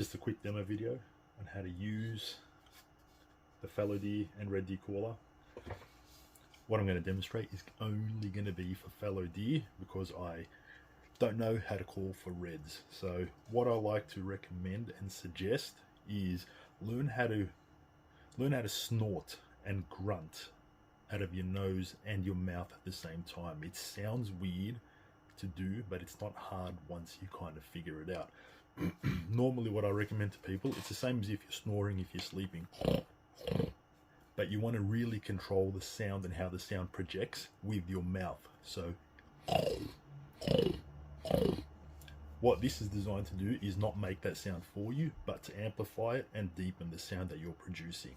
Just a quick demo video on how to use the fallow deer and red deer caller. What I'm going to demonstrate is only going to be for fallow deer because I don't know how to call for reds. So what I like to recommend and suggest is learn how to snort and grunt out of your nose and your mouth at the same time. It sounds weird to do, but it's not hard once you kind of figure it out. Normally what I recommend to people, it's the same as if you're snoring, if you're sleeping, but you want to really control the sound and how the sound projects with your mouth. So what this is designed to do is not make that sound for you, but to amplify it and deepen the sound that you're producing.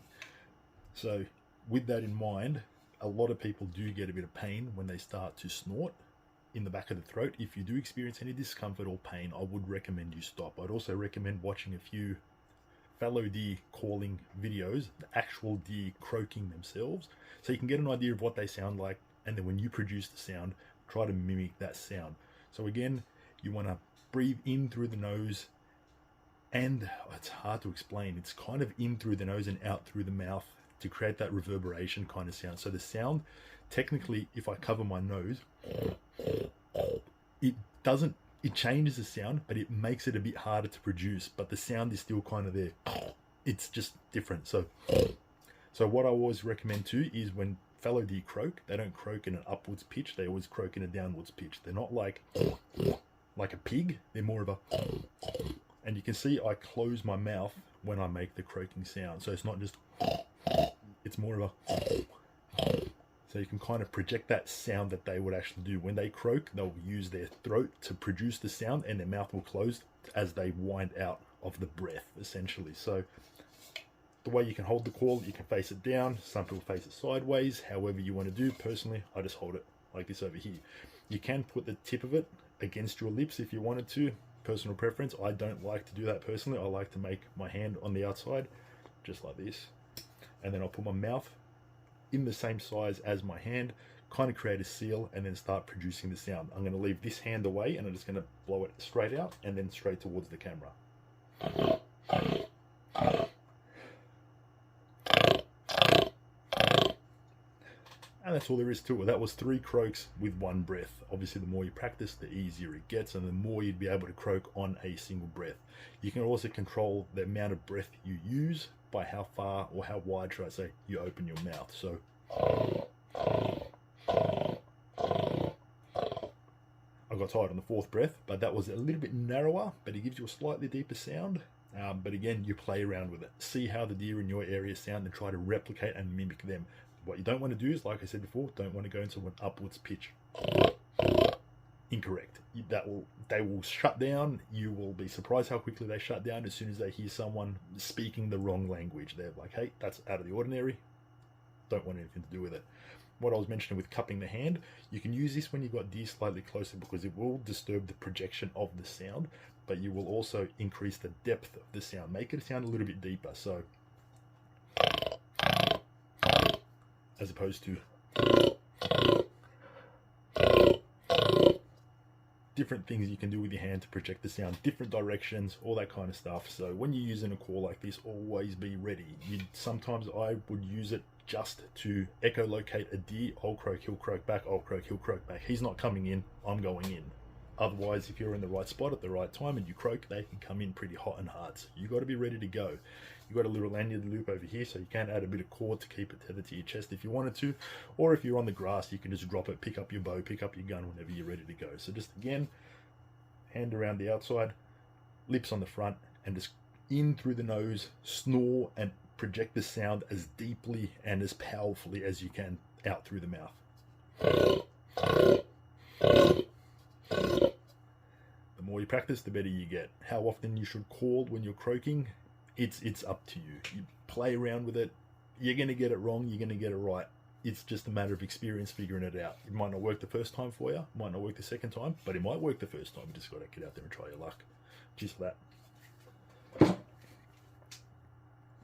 So with that in mind, a lot of people do get a bit of pain when they start to snort in the back of the throat. If you do experience any discomfort or pain, I would recommend you stop. I'd also recommend watching a few fallow deer calling videos, the actual deer croaking themselves, so you can get an idea of what they sound like, and then when you produce the sound, try to mimic that sound. So again, you want to breathe in through the nose, and it's hard to explain, it's kind of in through the nose and out through the mouth to create that reverberation kind of sound. So the sound, technically, if I cover my nose, it changes the sound, but it makes it a bit harder to produce, but the sound is still kind of there. It's just different. So what I always recommend too is when fallow deer croak, they don't croak in an upwards pitch, they always croak in a downwards pitch. They're not like a pig, they're more of a, and you can see I close my mouth when I make the croaking sound. So it's not just, it's more of a, so you can kind of project that sound that they would actually do. When they croak, they'll use their throat to produce the sound, and their mouth will close as they wind out of the breath, essentially. So the way you can hold the call, you can face it down, some people face it sideways, however you want to do. Personally, I just hold it like this over here. You can put the tip of it against your lips if you wanted to, personal preference. I don't like to do that personally. I like to make my hand on the outside, just like this. And then I'll put my mouth in the same size as my hand, kind of create a seal, and then start producing the sound. I'm going to leave this hand away, and I'm just going to blow it straight out and then straight towards the camera. And that's all there is to it. That was 3 croaks with 1 breath. Obviously, the more you practice, the easier it gets, and the more you'd be able to croak on a single breath. You can also control the amount of breath you use by how far, or how wide, should I say, you open your mouth. So I got tired on the 4th breath, but that was a little bit narrower, but it gives you a slightly deeper sound. But again, you play around with it. See how the deer in your area sound and try to replicate and mimic them. What you don't want to do is, like I said before, don't want to go into an upwards pitch. Incorrect. They will shut down. You will be surprised how quickly they shut down as soon as they hear someone speaking the wrong language. They're like, hey, that's out of the ordinary. Don't want anything to do with it. What I was mentioning with cupping the hand, you can use this when you've got deer slightly closer because it will disturb the projection of the sound, but you will also increase the depth of the sound. Make it sound a little bit deeper. So as opposed to different things you can do with your hand to project the sound, different directions, all that kind of stuff. So when you're using a call like this, always be ready. Sometimes I would use it just to echolocate a deer. I'll croak, he'll croak back, I'll croak, he'll croak back. He's not coming in, I'm going in. Otherwise, if you're in the right spot at the right time and you croak, they can come in pretty hot and hard. So you got to be ready to go. You've got a little lanyard loop over here, so you can add a bit of cord to keep it tethered to your chest if you wanted to. Or if you're on the grass, you can just drop it, pick up your bow, pick up your gun whenever you're ready to go. So just again, hand around the outside, lips on the front, and just in through the nose, snore and project the sound as deeply and as powerfully as you can out through the mouth. The more you practice, the better you get. How often you should call when you're croaking, it's up to you. You play around with it. You're going to get it wrong, you're going to get it right. It's just a matter of experience figuring it out. It might not work the first time for you, might not work the second time, but it might work the first time. You just got to get out there and try your luck. Cheers for that.